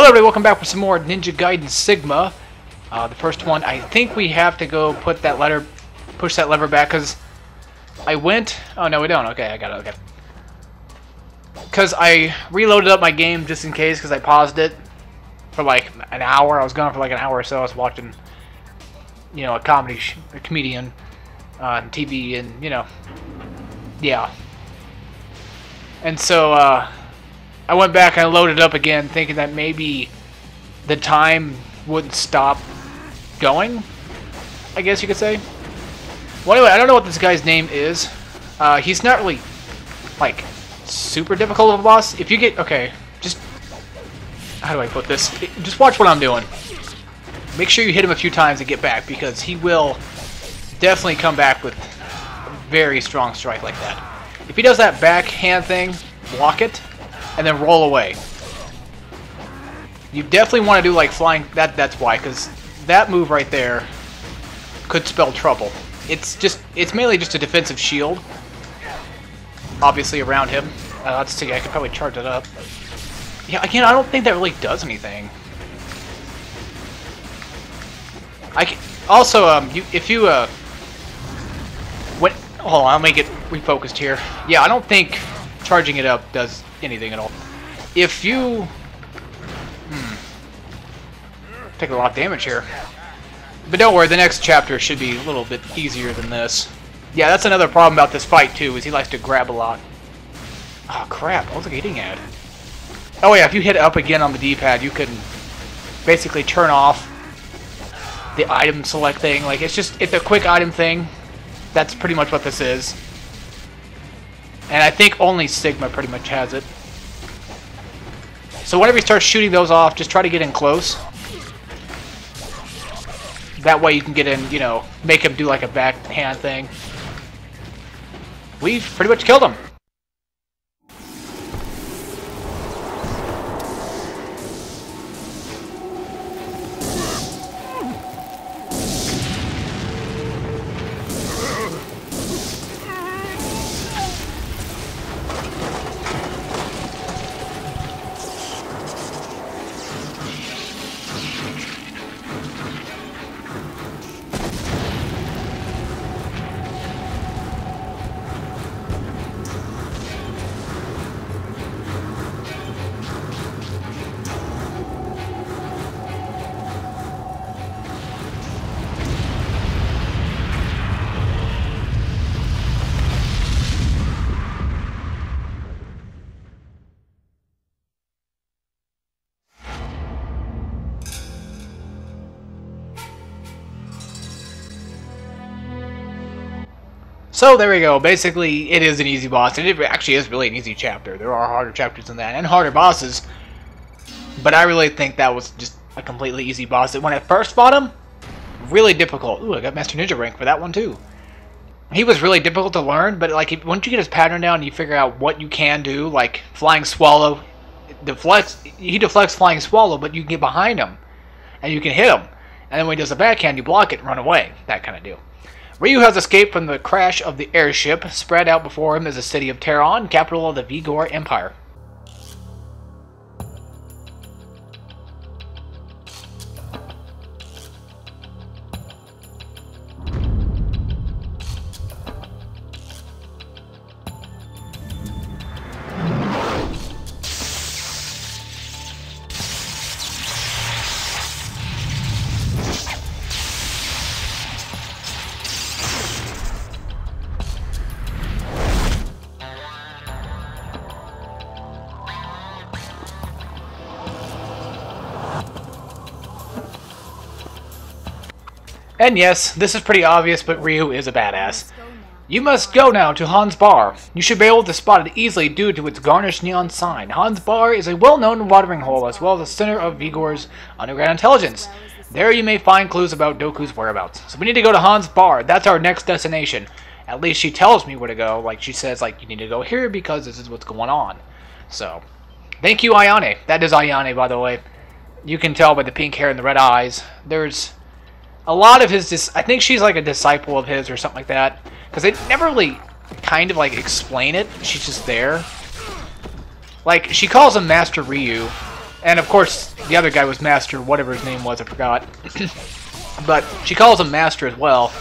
Hello everybody, welcome back for some more Ninja Gaiden Sigma. The first one, I think we have to go push that lever back, because I went... Oh no, we don't. Okay, I got it, okay. Because I reloaded up my game just in case, because I paused it for like an hour. I was gone for like an hour or so. I was watching, you know, a comedian on TV, and, you know, yeah. And so, I went back and I loaded up again, thinking that maybe the time wouldn't stop going, I guess you could say. Well, anyway, I don't know what this guy's name is. He's not really, like, super difficult of a boss. If you get... Okay, just... How do I put this? Just watch what I'm doing. Make sure you hit him a few times and get back, because he will definitely come back with a very strong strike like that. If he does that backhand thing, block it, and then roll away. You definitely want to do like flying. That's why, because that move right there could spell trouble. It's mainly just a defensive shield, obviously, around him. Let's see, I could probably charge it up. Yeah, again, I don't think that really does anything. Also, hold on, I'll make it refocused here. Yeah, I don't think charging it up does anything at all. If you... take a lot of damage here. But don't worry, the next chapter should be a little bit easier than this. Yeah, that's another problem about this fight, too, is he likes to grab a lot. Oh, crap. What was I getting at? Oh, yeah, if you hit up again on the D-pad, you can basically turn off the item select thing. Like, it's a quick item thing. That's pretty much what this is. And I think only Sigma pretty much has it. So whenever you start shooting those off, just try to get in close. That way you can get in, you know, make him do like a backhand thing. We've pretty much killed him. So there we go. Basically, it is an easy boss, and it actually is really an easy chapter. There are harder chapters than that, and harder bosses. But I really think that was just a completely easy boss. When I first fought him, really difficult. Ooh, I got Master Ninja rank for that one too. He was really difficult to learn, but like once you get his pattern down, and you figure out what you can do, like flying swallow, he deflects flying swallow, but you can get behind him, and you can hit him. And then when he does a backhand, you block it and run away. That kind of deal. Ryu has escaped from the crash of the airship. Spread out before him is the city of Teron, capital of the Vigor Empire. And yes, this is pretty obvious, but Ryu is a badass. You must go now to Han's Bar. You should be able to spot it easily due to its garnished neon sign. Han's Bar is a well-known watering hole as well as the center of Vigor's underground intelligence. There you may find clues about Doku's whereabouts. So we need to go to Han's Bar. That's our next destination. At least she tells me where to go. Like, she says, like, you need to go here because this is what's going on. So, thank you, Ayane. That is Ayane, by the way. You can tell by the pink hair and the red eyes. There's a lot of his, I think she's like a disciple of his or something like that, because they never really kind of like explain it. She's just there. Like, she calls him Master Ryu, And of course, the other guy was Master, whatever his name was, I forgot. But she calls him Master as well.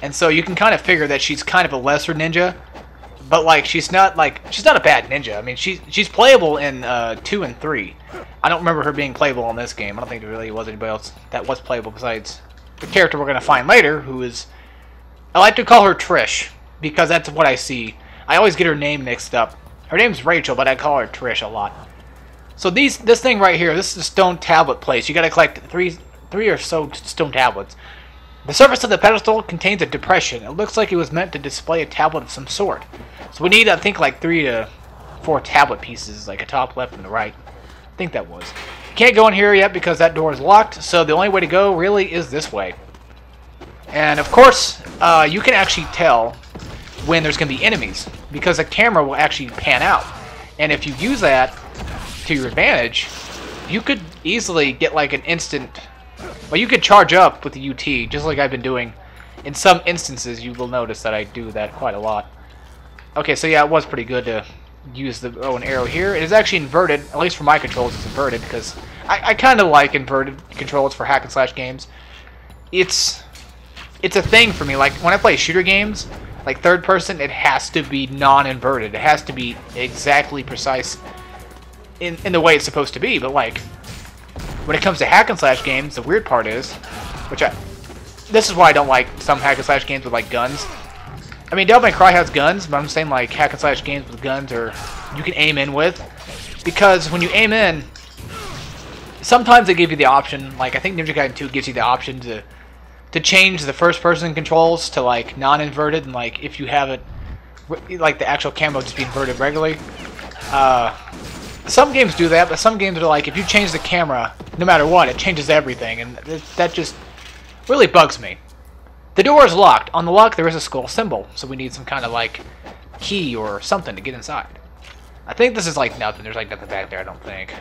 And so you can kind of figure that she's kind of a lesser ninja. But like she's not a bad ninja. I mean, she's playable in 2 and 3. I don't remember her being playable in this game. I don't think there really was anybody else that was playable besides the character we're going to find later, who is... I like to call her Trish, because that's what I see. I always get her name mixed up. Her name's Rachel, but I call her Trish a lot. So this thing right here, this is a stone tablet place. You got to collect three or so stone tablets. The surface of the pedestal contains a depression. It looks like it was meant to display a tablet of some sort. So we need, I think, like 3 to 4 tablet pieces, like a top, left, and the right. I think that was. Can't go in here yet because that door is locked, so the only way to go really is this way. And of course, you can actually tell when there's going to be enemies, because the camera will actually pan out. And if you use that to your advantage, you could easily get like an instant... Well, you could charge up with the UT, just like I've been doing. In some instances, you will notice that I do that quite a lot. Okay, so yeah, it was pretty good to use the bow and arrow here. It is actually inverted, at least for my controls it's inverted, because I kind of like inverted controls for hack and slash games. It's a thing for me. Like, when I play shooter games, like third person, it has to be non-inverted. It has to be exactly precise in the way it's supposed to be, but like... When it comes to hack and slash games, the weird part is, this is why I don't like some hack and slash games with like guns. I mean, Devil May Cry has guns, but I'm saying like hack and slash games with guns, or you can aim in with, because when you aim in, sometimes they give you the option. Like I think Ninja Gaiden 2 gives you the option to change the first person controls to like non-inverted, and like if you have it, like the actual camera just be inverted regularly. Some games do that, but some games are like, if you change the camera, no matter what, it changes everything, and that just really bugs me. The door is locked. On the lock, there is a skull symbol, so we need some kind of, like, key or something to get inside. I think this is, like, nothing. There's, like, nothing back there, I don't think.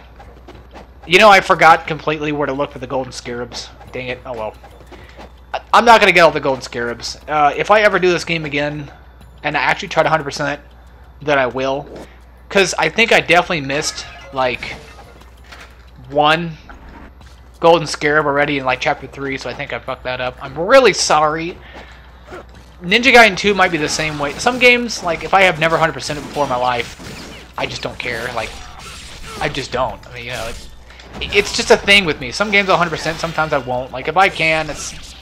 You know, I forgot completely where to look for the golden scarabs. Dang it. Oh, well. I'm not going to get all the golden scarabs. If I ever do this game again, and I actually try to 100%, then I will. Because I think I definitely missed, like, 1 golden scarab already in, like, Chapter 3, so I think I fucked that up. I'm really sorry. Ninja Gaiden 2 might be the same way. Some games, like, if I have never 100% it before in my life, I just don't care. Like, I just don't. I mean, you know, it's just a thing with me. Some games I'll 100%, sometimes I won't. Like, if I can, it's...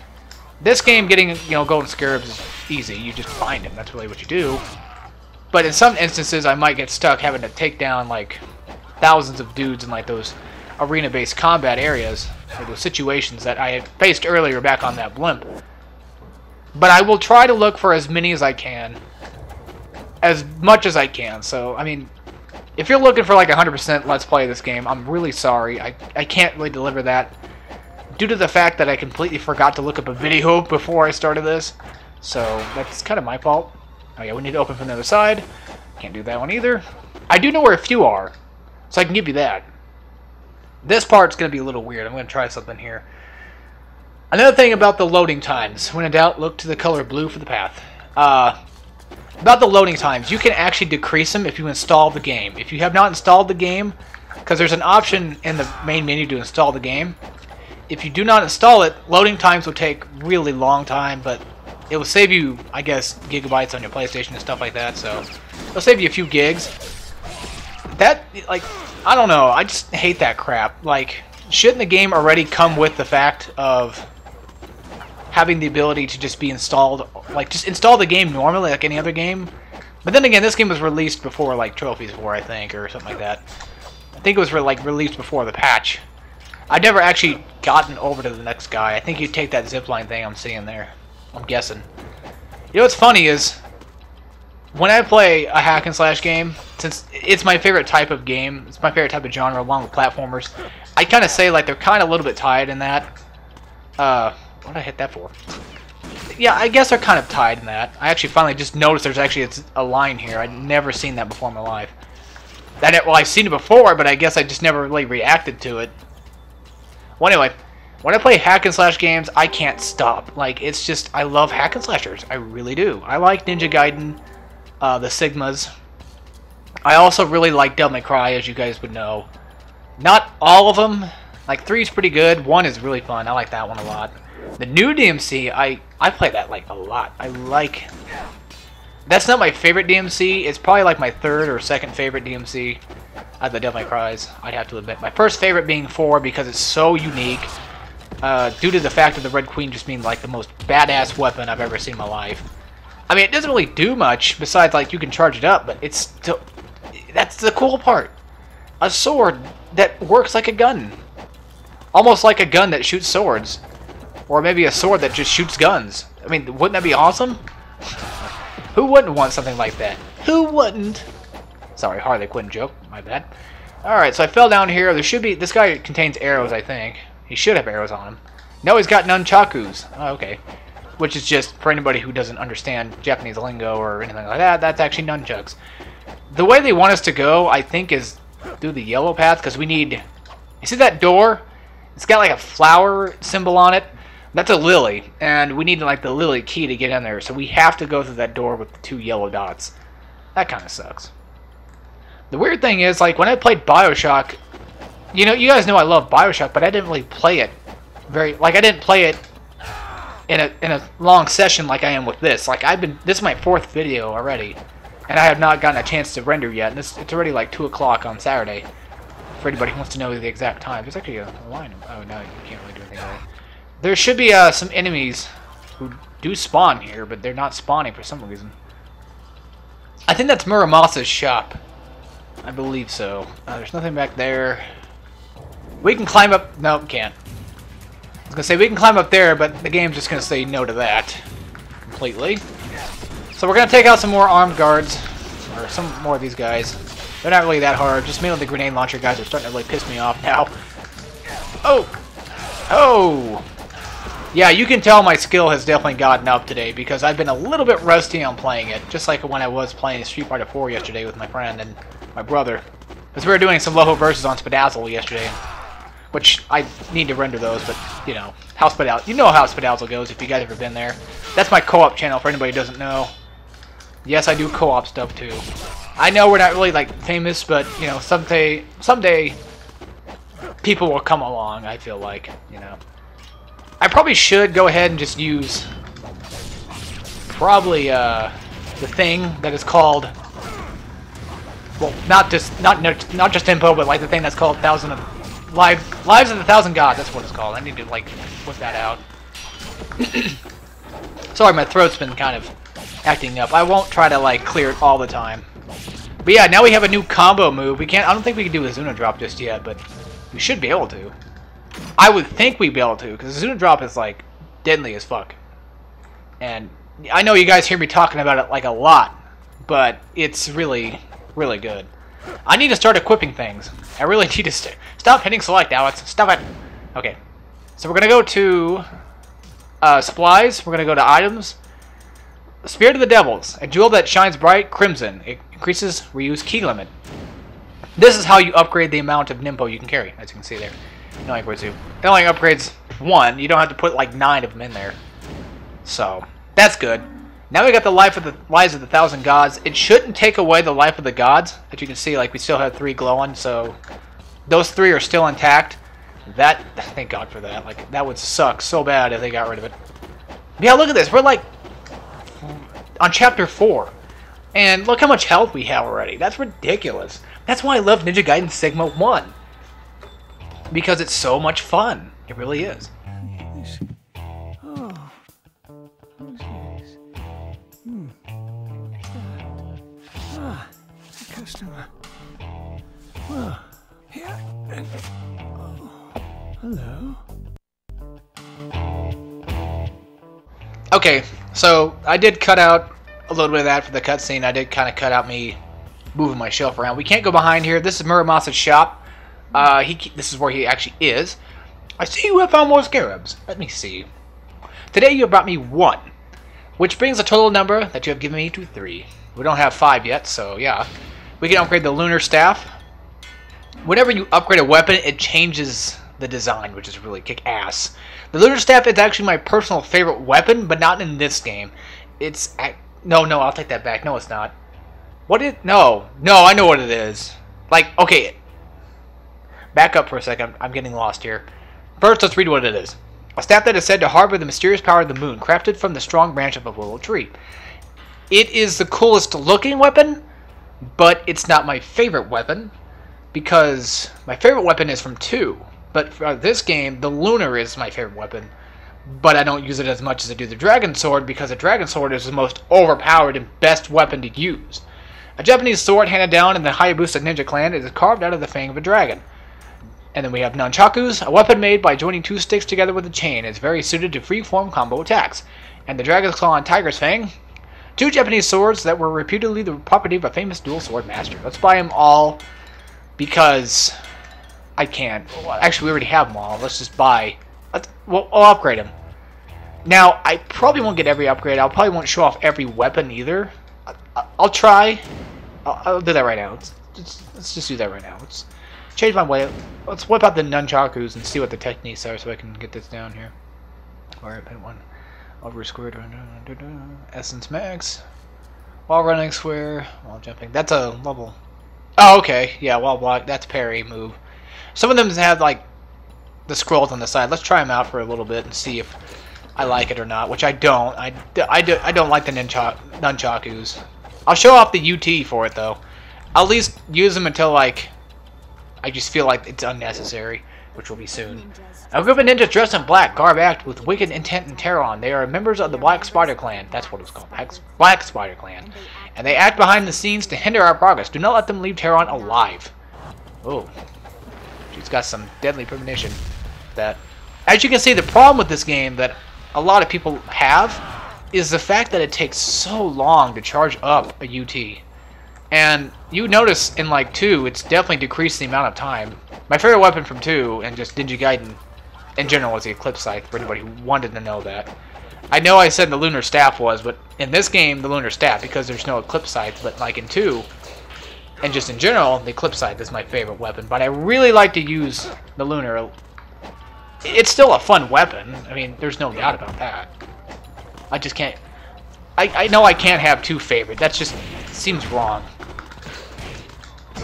This game, getting, you know, golden scarabs is easy. You just find them. That's really what you do. But in some instances, I might get stuck having to take down, like, thousands of dudes in, like, those arena-based combat areas, or those situations that I had faced earlier back on that blimp. But I will try to look for as many as I can, as much as I can. So, I mean, if you're looking for, like, 100% Let's Play this game, I'm really sorry. I can't really deliver that, due to the fact that I completely forgot to look up a video before I started this. So, that's kind of my fault. Oh yeah, we need to open from the other side. Can't do that one either. I do know where a few are, so I can give you that. This part's going to be a little weird. I'm going to try something here. Another thing about the loading times. When in doubt, look to the color blue for the path. About the loading times, you can actually decrease them if you install the game. If you have not installed the game, because there's an option in the main menu to install the game. If you do not install it, loading times will take really long time, but it will save you, I guess, gigabytes on your PlayStation and stuff like that, so it'll save you a few gigs. That, like, I don't know, I just hate that crap. Like, shouldn't the game already come with the fact of having the ability to just be installed, like, just install the game normally like any other game? But then again, this game was released before, like, Trophies 4, I think, or something like that. I think it was, like, released before the patch. I've never actually gotten over to the next guy. I think you take that zipline thing I'm seeing there. I'm guessing. You know what's funny is, when I play a hack and slash game, since it's my favorite type of game, it's my favorite type of genre along with platformers, I kind of say like they're kind of a little bit tied in that. What did I hit that for? Yeah, I guess they're kind of tied in that. I actually finally just noticed there's actually a line here. I'd never seen that before in my life. Well, I've seen it before, but I guess I just never really reacted to it. Well, anyway. When I play hack and slash games, I can't stop. Like, it's just, I love hack and slashers. I really do. I like Ninja Gaiden, the Sigmas. I also really like Devil May Cry, as you guys would know. Not all of them. Like 3 is pretty good. 1 is really fun. I like that one a lot. The new DMC, I play that like a lot. I like. That's not my favorite DMC. It's probably like my 3rd or 2nd favorite DMC. Out of the Devil May Cries, I'd have to admit. My first favorite being 4 because it's so unique. Due to the fact of the Red Queen just being like the most badass weapon I've ever seen in my life. I mean, it doesn't really do much besides like you can charge it up, but it's still. That's the cool part. A sword that works like a gun. Almost like a gun that shoots swords. Or maybe a sword that just shoots guns. I mean, wouldn't that be awesome? Who wouldn't want something like that? Who wouldn't? Sorry, Harley Quinn joke. My bad. Alright, so I fell down here. There should be... This guy contains arrows, I think. He should have arrows on him. No, he's got nunchakus. Oh, okay. Which is just, for anybody who doesn't understand Japanese lingo or anything like that, that's actually nunchucks. The way they want us to go, I think, is through the yellow path, because we need... You see that door? It's got like a flower symbol on it. That's a lily, and we need like the lily key to get in there, so we have to go through that door with the 2 yellow dots. That kind of sucks. The weird thing is, like, when I played BioShock, you know, you guys know I love BioShock, but I didn't really play it I didn't play it in a long session like I am with this. Like, this is my 4th video already, and I have not gotten a chance to render yet, and it's already like 2 o'clock on Saturday. For anybody who wants to know the exact time. There's actually a line. Oh, no, you can't really do anything about it. There should be some enemies who do spawn here, but they're not spawning for some reason. I think that's Muramasa's shop. I believe so. There's nothing back there. We can climb up... No, can't. I was going to say we can climb up there, but the game's just going to say no to that. Completely. So we're going to take out some more armed guards. Or some more of these guys. They're not really that hard. Just mainly the grenade launcher guys are starting to really piss me off now. Oh! Oh! Yeah, you can tell my skill has definitely gotten up today because I've been a little bit rusty on playing it. Just like when I was playing Street Fighter 4 yesterday with my friend and my brother. Because we were doing some local verses on Spadazzel yesterday. Which, I need to render those, but, you know, how Spadazzel... You know how Spadazzel goes if you guys ever been there. That's my co-op channel for anybody who doesn't know. Yes, I do co-op stuff too. I know we're not really, like, famous, but, you know, someday people will come along, I feel like, you know. I probably should go ahead and just use probably the thing that is called, well, not just info, but like the thing that's called Lives of the Thousand Gods. That's what it's called. I need to like put that out. Sorry, my throat's been kind of acting up. I won't try to like clear it all the time. But yeah, now we have a new combo move. I don't think we can do a Zuna drop just yet, but we should be able to. I would think we'd be able to, because the Zuna drop is like deadly as fuck. And I know you guys hear me talking about it like a lot, but it's really, really good. I need to start equipping things. I really need to stop hitting select, Alex. Stop it. Okay. So we're going to go to supplies. We're going to go to items. Spirit of the Devils. A jewel that shines bright crimson. It increases reuse key limit. This is how you upgrade the amount of Nimpo you can carry, as you can see there. It only upgrades 2. It only upgrades 1. You don't have to put like 9 of them in there. So, that's good. Now we got the Lives of the Thousand Gods. It shouldn't take away the life of the gods. As you can see, like we still have 3 glowing, so those 3 are still intact. That, thank God for that. Like, that would suck so bad if they got rid of it. Yeah, look at this. We're like on chapter 4. And look how much health we have already. That's ridiculous. That's why I love Ninja Gaiden Sigma 1. Because it's so much fun. It really is. Oh, who's this? A customer. Well, here and hello. Okay, so I did cut out a little bit of that for the cutscene. I did kind of cut out me moving my shelf around. We can't go behind here. This is Muramasa's shop. This is where he actually is. I see you have found more scarabs. Let me see. Today you have brought me 1, which brings the total number that you have given me to 3. We don't have 5 yet, so yeah. We can upgrade the Lunar Staff. Whenever you upgrade a weapon, it changes the design, which is really kick-ass. The Lunar Staff is actually my personal favorite weapon, but not in this game. It's... No, I'll take that back. No, it's not. What is... No, I know what it is. Like, okay... back up for a second. I'm getting lost here. First, let's read what it is. A staff that is said to harbor the mysterious power of the moon, crafted from the strong branch of a willow tree. It is the coolest looking weapon, but it's not my favorite weapon, because my favorite weapon is from 2. But for this game, the lunar is my favorite weapon, but I don't use it as much as I do the dragon sword, because the dragon sword is the most overpowered and best weapon to use. A Japanese sword handed down in the Hayabusa ninja clan is carved out of the fang of a dragon. And then we have nunchakus, a weapon made by joining 2 sticks together with a chain. It's very suited to free-form combo attacks. And the Dragon's Claw and Tiger's Fang, 2 Japanese swords that were reputedly the property of a famous dual sword master. Let's buy them all, because I can't. Well, actually, we already have them all. Let's just buy. I'll upgrade them. Now, I probably won't get every upgrade. I probably won't show off every weapon either. I'll try. I'll do that right now. Let's just do that right now. Let's change my way. Let's whip out the nunchakus and see what the techniques are so I can get this down here. Alright, pin 1. Over squared. Essence max. While running square. While jumping. That's a level. Oh, okay. Yeah, while block. That's parry move. Some of them have, like, the scrolls on the side. Let's try them out for a little bit and see if I like it or not, which I don't. I don't like the nunchakus. I'll show off the UT for it, though. I'll at least use them until, like, I just feel like it's unnecessary, which will be soon. A group of ninjas dressed in black, garb act with wicked intent and Teron. They are members of the Black Spider Clan. That's what it's called. Black Spider Clan. And they act behind the scenes to hinder our progress. Do not let them leave Teron alive. Oh. She's got some deadly premonition. That, as you can see, the problem with this game that a lot of people have is the fact that it takes so long to charge up a UT. And you notice in like 2, it's definitely decreased the amount of time. My favorite weapon from 2, and just Ninja Gaiden in general, was the Eclipse Scythe, for anybody who wanted to know that. I know I said the Lunar Staff was, but in this game, the Lunar Staff, because there's no Eclipse Scythe, but like in 2, and just in general, the Eclipse Scythe is my favorite weapon. But I really like to use the Lunar. It's still a fun weapon. I mean, there's no doubt about that. I just can't... I know I can't have 2 favorite. That just seems wrong.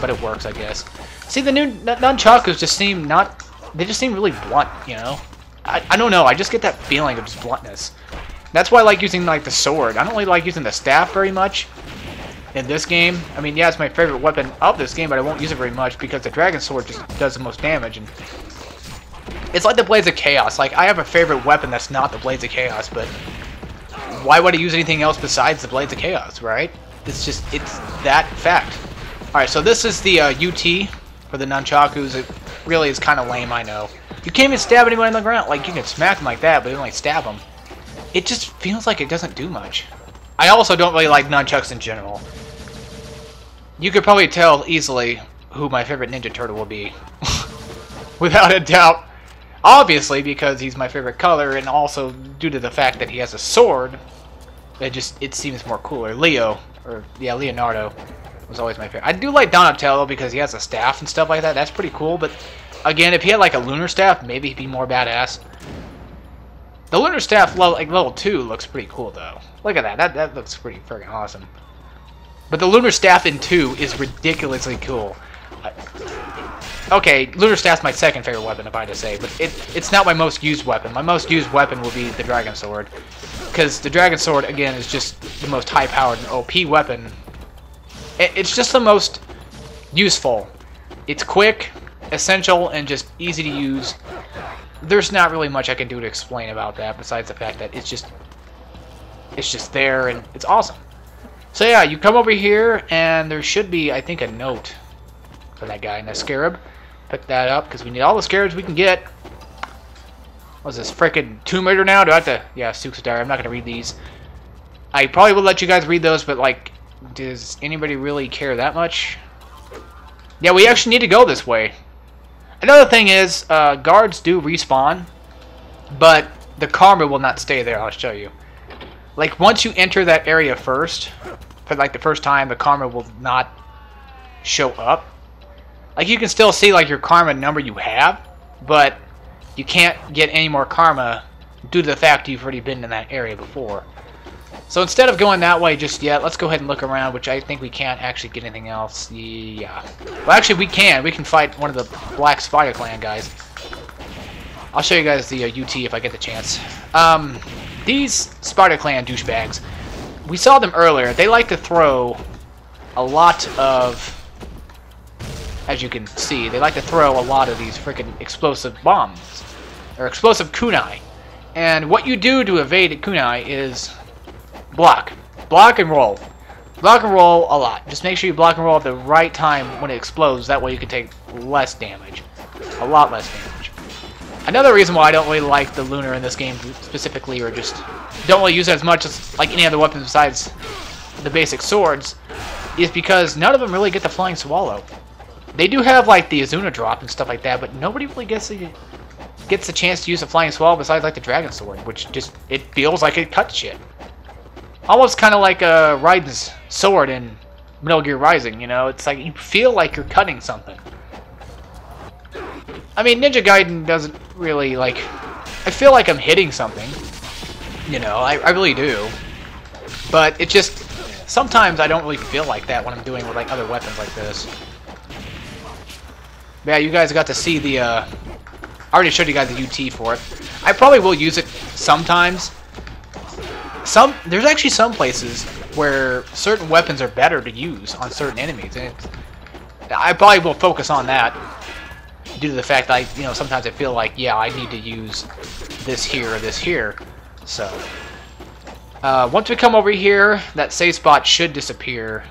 But it works, I guess. See, the new nunchakus just seem not... They just seem really blunt, you know? I don't know. I just get that feeling of just bluntness. That's why I like using, like, the sword. I don't really like using the staff very much in this game. I mean, yeah, it's my favorite weapon of this game, but I won't use it very much because the dragon sword just does the most damage. And it's like the Blades of Chaos. Like, I have a favorite weapon that's not the Blades of Chaos, but why would I use anything else besides the Blades of Chaos, right? It's just, it's that fact. Alright, so this is the UT for the nunchakus. It really is kind of lame, I know. You can't even stab anyone on the ground. Like, you can smack them like that, but you don't like stab them. It just feels like it doesn't do much. I also don't really like nunchucks in general. You could probably tell easily who my favorite Ninja Turtle will be. Without a doubt. Obviously, because he's my favorite color, and also due to the fact that he has a sword, it seems more cooler. Leonardo was always my favorite. I do like Donatello because he has a staff and stuff like that. That's pretty cool, but again, if he had like a lunar staff, maybe he'd be more badass. The lunar staff level 2 looks pretty cool though. Look at that. That looks pretty friggin' awesome. But the lunar staff in 2 is ridiculously cool. Okay, lunar staff's my second favorite weapon, if I had to say, but it's not my most used weapon. My most used weapon will be the dragon sword, because the dragon sword again is just the most high-powered and OP weapon. It's just the most useful. It's quick, essential, and just easy to use. There's not really much I can do to explain about that besides the fact that it's just there and it's awesome. So yeah, you come over here and there should be, I think, a note for that guy in the scarab. Pick that up because we need all the scarabs we can get. What's this, frickin' Tomb Raider now? Do I have to? Yeah, Sukes Diary. I'm not gonna read these. I probably will let you guys read those, but like, does anybody really care that much? Yeah, we actually need to go this way. Another thing is, guards do respawn, but the karma will not stay there, I'll show you. Like, once you enter that area first, for like the first time, the karma will not show up. Like, you can still see like your karma number you have, but you can't get any more karma due to the fact you've already been in that area before. So instead of going that way just yet, let's go ahead and look around, which I think we can't actually get anything else. Yeah. Well, actually, we can. We can fight one of the Black Spider Clan guys. I'll show you guys the UT if I get the chance. These Spider Clan douchebags, we saw them earlier. They like to throw a lot of, as you can see, they like to throw a lot of these freaking explosive bombs, or explosive kunai. And what you do to evade a kunai is block. Block and roll. Block and roll a lot. Just make sure you block and roll at the right time when it explodes. That way you can take less damage. A lot less damage. Another reason why I don't really like the Lunar in this game specifically, or just don't really use it as much as like any other weapons besides the basic swords, is because none of them really get the Flying Swallow. They do have like the Azuna drop and stuff like that, but nobody really gets the chance to use the Flying Swallow besides like the Dragon Sword, which just, it feels like it cuts shit. Almost kind of like Raiden's sword in Metal Gear Rising, you know? It's like you feel like you're cutting something. I mean, Ninja Gaiden doesn't really, like... I feel like I'm hitting something. You know, I really do. But it just... Sometimes I don't really feel like that when I'm doing with, like, other weapons like this. Yeah, you guys got to see the, I already showed you guys the UT for it. I probably will use it sometimes. There's actually some places where certain weapons are better to use on certain enemies, and I probably will focus on that due to the fact that you know, sometimes I feel like, yeah, I need to use this here or this here. So once we come over here, that save spot should disappear.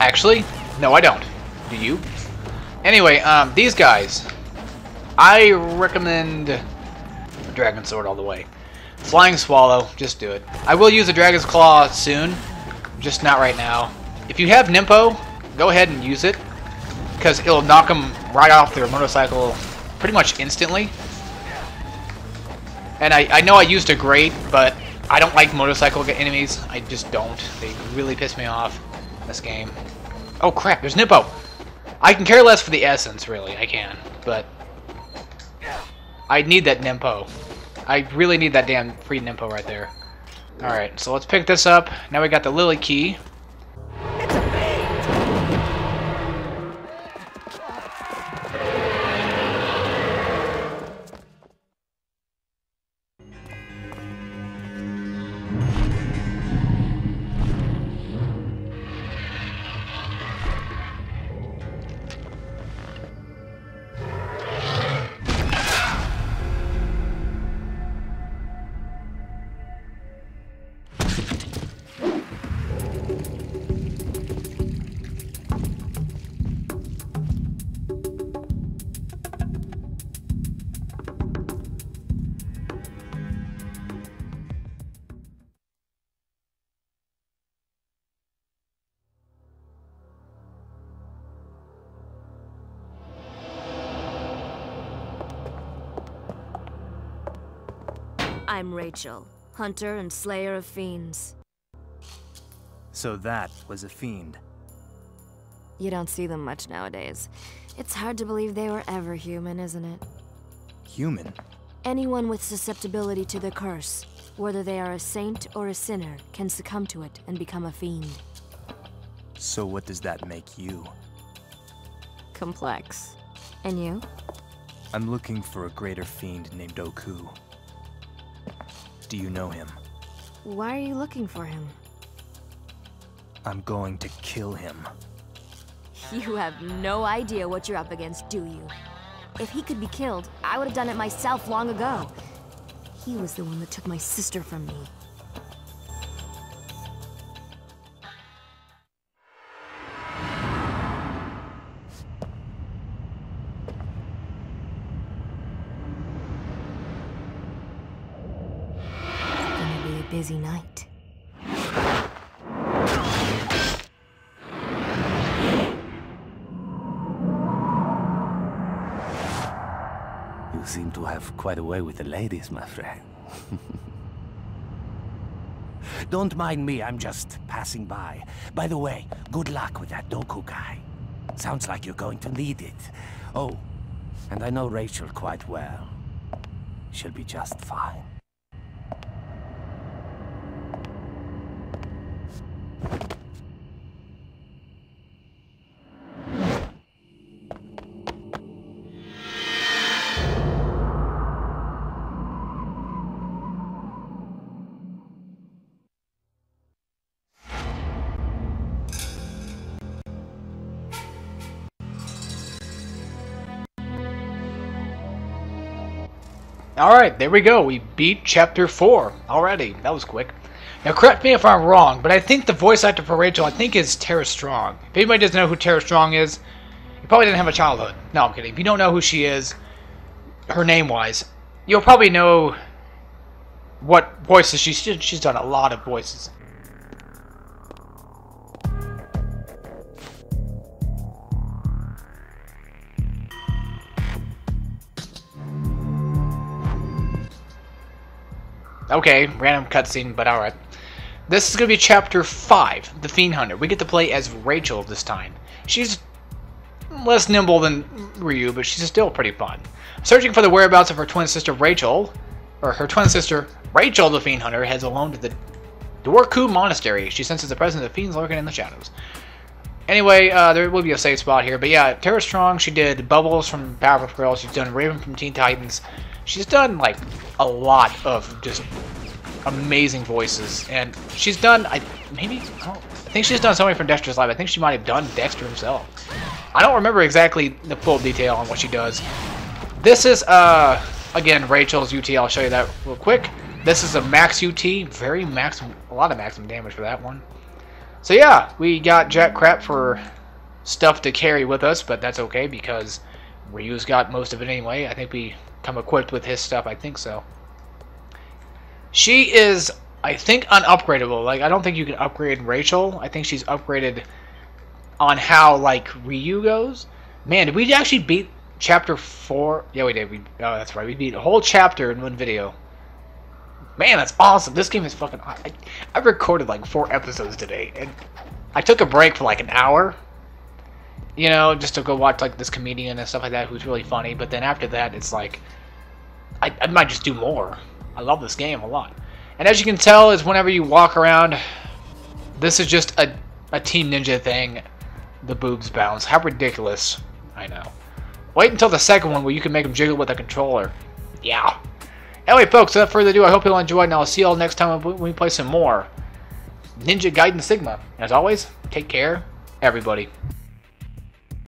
Actually, no, I don't. Do you? Anyway, these guys, I recommend Dragon Sword all the way. Flying Swallow, just do it. I will use a Dragon's Claw soon, just not right now. If you have Nimpo, go ahead and use it, because it'll knock them right off their motorcycle pretty much instantly. And I know I used a Great, but I don't like motorcycle enemies. I just don't. They really piss me off in this game. Oh crap, there's Nimpo! I can care less for the essence, really, I can. But I need that Nimpo. I really need that damn free Nimpo right there. Alright, so let's pick this up. Now we got the Lily Key. I'm Rachel, hunter and slayer of fiends. So that was a fiend. You don't see them much nowadays. It's hard to believe they were ever human, isn't it? Human? Anyone with susceptibility to the curse, whether they are a saint or a sinner, can succumb to it and become a fiend. So what does that make you? Complex. And you? I'm looking for a greater fiend named Oku. Do you know him? Why are you looking for him? I'm going to kill him. You have no idea what you're up against, do you? If he could be killed, I would have done it myself long ago. He was the one that took my sister from me. Busy night. You seem to have quite a way with the ladies, my friend. Don't mind me, I'm just passing by. By the way, good luck with that Doku guy. Sounds like you're going to need it. Oh, and I know Rachel quite well. She'll be just fine. Alright, there we go. We beat Chapter 4 already. That was quick. Now, correct me if I'm wrong, but I think the voice actor for Rachel, I think, is Tara Strong. If anybody doesn't know who Tara Strong is, you probably didn't have a childhood. No, I'm kidding. If you don't know who she is, her name-wise, you'll probably know what voices she's done a lot of voices. Okay, random cutscene, but alright. This is going to be Chapter 5, The Fiend Hunter. We get to play as Rachel this time. She's less nimble than Ryu, but she's still pretty fun. Searching for the whereabouts of her twin sister Rachel, the Fiend Hunter, heads alone to the Dorku Monastery. She senses the presence of fiends lurking in the shadows. Anyway, there will be a safe spot here, but yeah, Tara Strong, she did Bubbles from Powerpuff Girls, she's done Raven from Teen Titans. She's done, like, a lot of just amazing voices, and she's done, I think she's done somebody from Dexter's Lab. I think she might have done Dexter himself. I don't remember exactly the full detail on what she does. This is, again, Rachel's UT. I'll show you that real quick. This is a max UT, a lot of maximum damage for that one. So yeah, we got jack crap for stuff to carry with us, but that's okay because Ryu's got most of it anyway. I think we come equipped with his stuff. I think so. She is, I think, unupgradable. Like, I don't think you can upgrade Rachel. I think she's upgraded on how, like, Ryu goes. Man, did we actually beat Chapter 4? Yeah, we did. Oh, that's right. We beat a whole chapter in one video. Man, that's awesome. This game is fucking... I recorded, like, 4 episodes today. And I took a break for, like, an hour. You know, just to go watch, like, this comedian and stuff like that who's really funny. But then after that, it's like... I might just do more. I love this game a lot. And as you can tell, is whenever you walk around... This is just a Team Ninja thing. The boobs bounce. How ridiculous. I know. Wait until the second one where you can make them jiggle with a controller. Yeah. Anyway, folks, without further ado, I hope you all enjoyed, and I'll see you all next time when we play some more Ninja Gaiden Sigma. As always, take care, everybody.